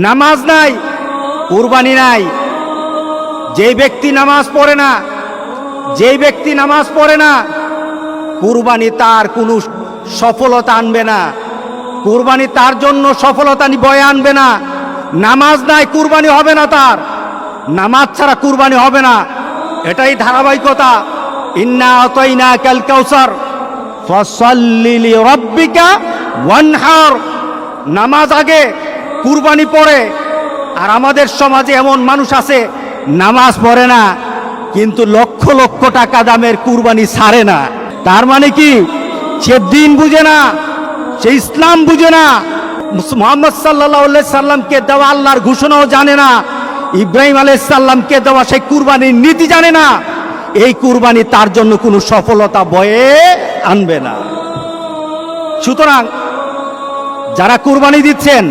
নামাজ নাই, কুরবানি নাই। যেই ব্যক্তি নামাজ পড়ে না, যেই ব্যক্তি নামাজ পড়ে না, কুরবানি তার কোনো সফলতা আনবে না, কুরবানি তার জন্য সফলতা বয়ে আনবে না। নামাজ নাই, কুরবানি হবে না তার, নামাজ ছাড়া কুরবানি হবে না। এটাই ধারাবাহিকতা। ইন্না আতাইনাকাল কাউসার ফাসাল্লি লিরাব্বিকা ওয়ানহার। নামাজ আগে, কুরবানি পড়ে। আর আমাদের সমাজে এমন মানুষ আছে নামাজ পড়ে না, কিন্তু লক্ষ লক্ষ টাকা দামের কুরবানি ছাড়ে না। তার মানে কি? সে দিন বুঝে না, সে ইসলাম বুঝে না, মুহাম্মদ সাল্লাল্লাহু আলাইহি সাল্লামকে দেওয়া আল্লাহর ঘোষণাও জানে না, ইব্রাহিম আলাইহিস সালামকে দেওয়া সেই কুরবানির নীতি জানে না। এই কুরবানি তার জন্য কোনো সফলতা বয়ে আনবে না। সুতরাং যারা কুরবানি দিচ্ছেন,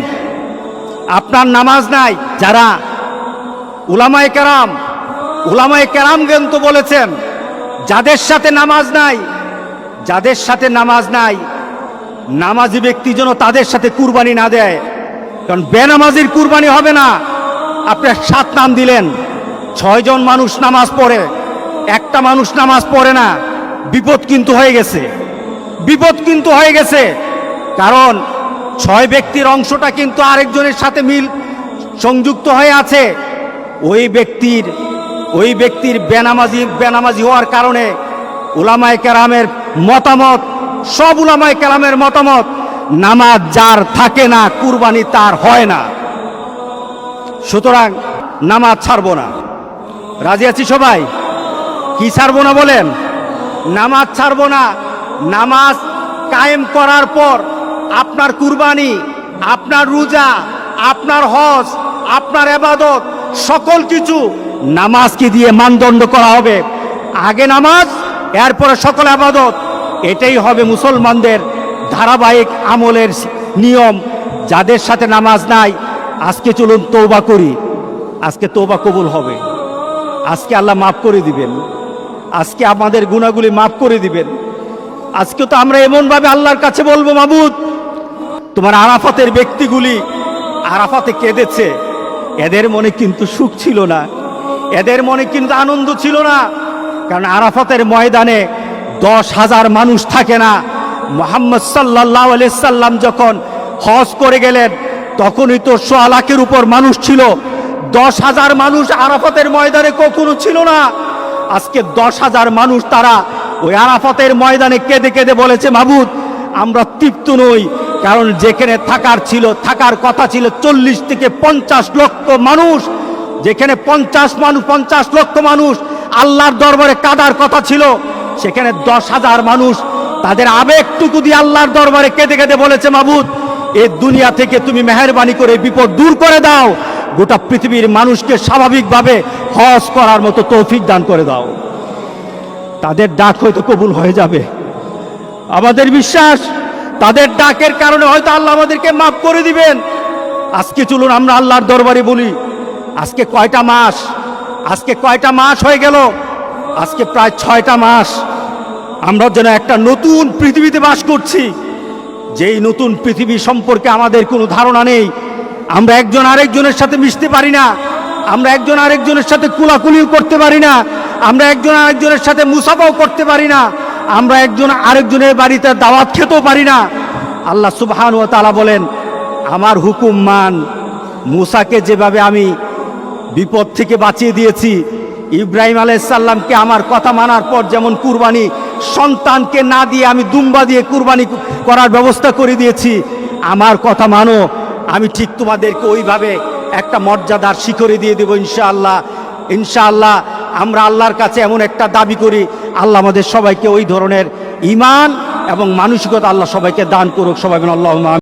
আপনার নামাজ নাই, যারা উলামায়ে কেরাম কিন্তু বলেছেন যাদের সাথে নামাজ নাই, যাদের সাথে নামাজ নাই, নামাজি ব্যক্তি যেন তাদের সাথে কুরবানি না দেয়। কারণ বেনামাজির কুরবানি হবে না। আপনার 7 নাম দিলেন, 6 জন মানুষ নামাজ পড়ে, একটা মানুষ নামাজ পড়ে না, বিপদ কিন্তু হয়ে গেছে, বিপদ কিন্তু হয়ে গেছে। কারণ 6 ব্যক্তির অংশটা কিন্তু আরেকজনের সাথে সংযুক্ত হয়ে আছে। ওই ব্যক্তির বেনামাজি হওয়ার কারণে উলামায়ে কেরামের মতামত, সব উলামায়ে কেরামের মতামত, নামাজ যার থাকে না কুরবানি তার হয় না। সুতরাং নামাজ ছাড়বো না। রাজি আছি সবাই? কি ছাড়বো না বলেন? নামাজ ছাড়বো না। নামাজ কায়েম করার পর আপনার কুরবানি, আপনার রোজা, আপনার হজ, আপনার ইবাদত, সকল কিছু নামাজকে দিয়ে মানদণ্ড করা হবে। আগে নামাজ, এরপরে সকল ইবাদত। এটাই হবে মুসলমানদের ধারাবাহিক আমলের নিয়ম। যাদের সাথে নামাজ নাই, আজকে চলুন তওবা করি। আজকে তওবা কবুল হবে, আজকে আল্লাহ মাফ করে দিবেন, আজকে আমাদের গুনাহগুলি মাফ করে দিবেন। আজকে তো আমরা এমনভাবে আল্লাহর কাছে বলবো, মাবুদ তোমার আরাফাতের ব্যক্তিগুলি আরাফাতে কেঁদেছে, এদের মনে কিন্তু সুখ ছিল না, এদের মনে কিন্তু আনন্দ ছিল না। কারণ আরাফাতের ময়দানে 10,000 মানুষ থাকে না। মুহাম্মদ সাল্লাল্লাহু আলাইহি সাল্লাম যখন হজ করে গেলেন, তখনই তো 1.25 লাখের উপর মানুষ ছিল। 10,000 মানুষ আরাফাতের ময়দানে কখনো ছিল না। আজকে 10,000 মানুষ তারা ওই আরাফাতের ময়দানে কেঁদে কেঁদে বলেছে, মাবুদ আমরা তৃপ্ত নই। কারণ যেখানে থাকার কথা ছিল 40 থেকে 50 লক্ষ মানুষ, যেখানে 50 লক্ষ মানুষ আল্লাহর দরবারে কাঁদার কথা ছিল, সেখানে 10,000 মানুষ তাদের আবেগটুকু দিয়ে আল্লাহর দরবারে কেঁদে কেঁদে বলেছে, মাবুদ এই দুনিয়া থেকে তুমি মেহেরবানি করে বিপদ দূর করে দাও, গোটা পৃথিবীর মানুষকে স্বাভাবিকভাবে হজ করার মতো তৌফিক দান করে দাও। তাদের ডাক হয়তো কবুল হয়ে যাবে। আমাদের বিশ্বাস তাদের ডাকের কারণে হয়তো আল্লাহ আমাদেরকে মাফ করে দিবেন। আজকে চলুন আমরা আল্লাহর দরবারে বলি, আজকে কয়টা মাস হয়ে গেল? আজকে প্রায় 6টা মাস আমরা যেন একটা নতুন পৃথিবীতে বাস করছি। যেই নতুন পৃথিবী সম্পর্কে আমাদের কোনো ধারণা নেই। আমরা একজন আরেকজনের সাথে মিশতে পারি না, আমরা একজন আরেকজনের সাথে কুলাকুলিও করতে পারি না, আমরা একজন আরেকজনের সাথে মুসাফাও করতে পারি না, আমরা একজন আরেকজনের বাড়িতে দাওয়াত খেতেও পারি না। আল্লাহ সুবহানাহু ওয়া তাআলা বলেন, আমার হুকুম মান। মুসাকে যেভাবে আমি বিপদ থেকে বাঁচিয়ে দিয়েছি, ইব্রাহিম আলাইহিস সালামকে আমার কথা মানার পর যেমন কুরবানি সন্তানকে না দিয়ে আমি দুম্বা দিয়ে কুরবানি করার ব্যবস্থা করে দিয়েছি, আমার কথা মানো, আমি ঠিক তোমাদেরকে ওইভাবে একটা মর্যাদার শিখরে দিয়ে দেব ইনশাআল্লাহ। ইনশাআল্লাহ আমরা আল্লাহর কাছে এমন একটা দাবি করি, আল্লাহ আমাদের সবাইকে ওই ধরনের ঈমান এবং মানসিকতা আল্লাহ সবাইকে দান করুক। সবাই বলেন আল্লাহুম্মা।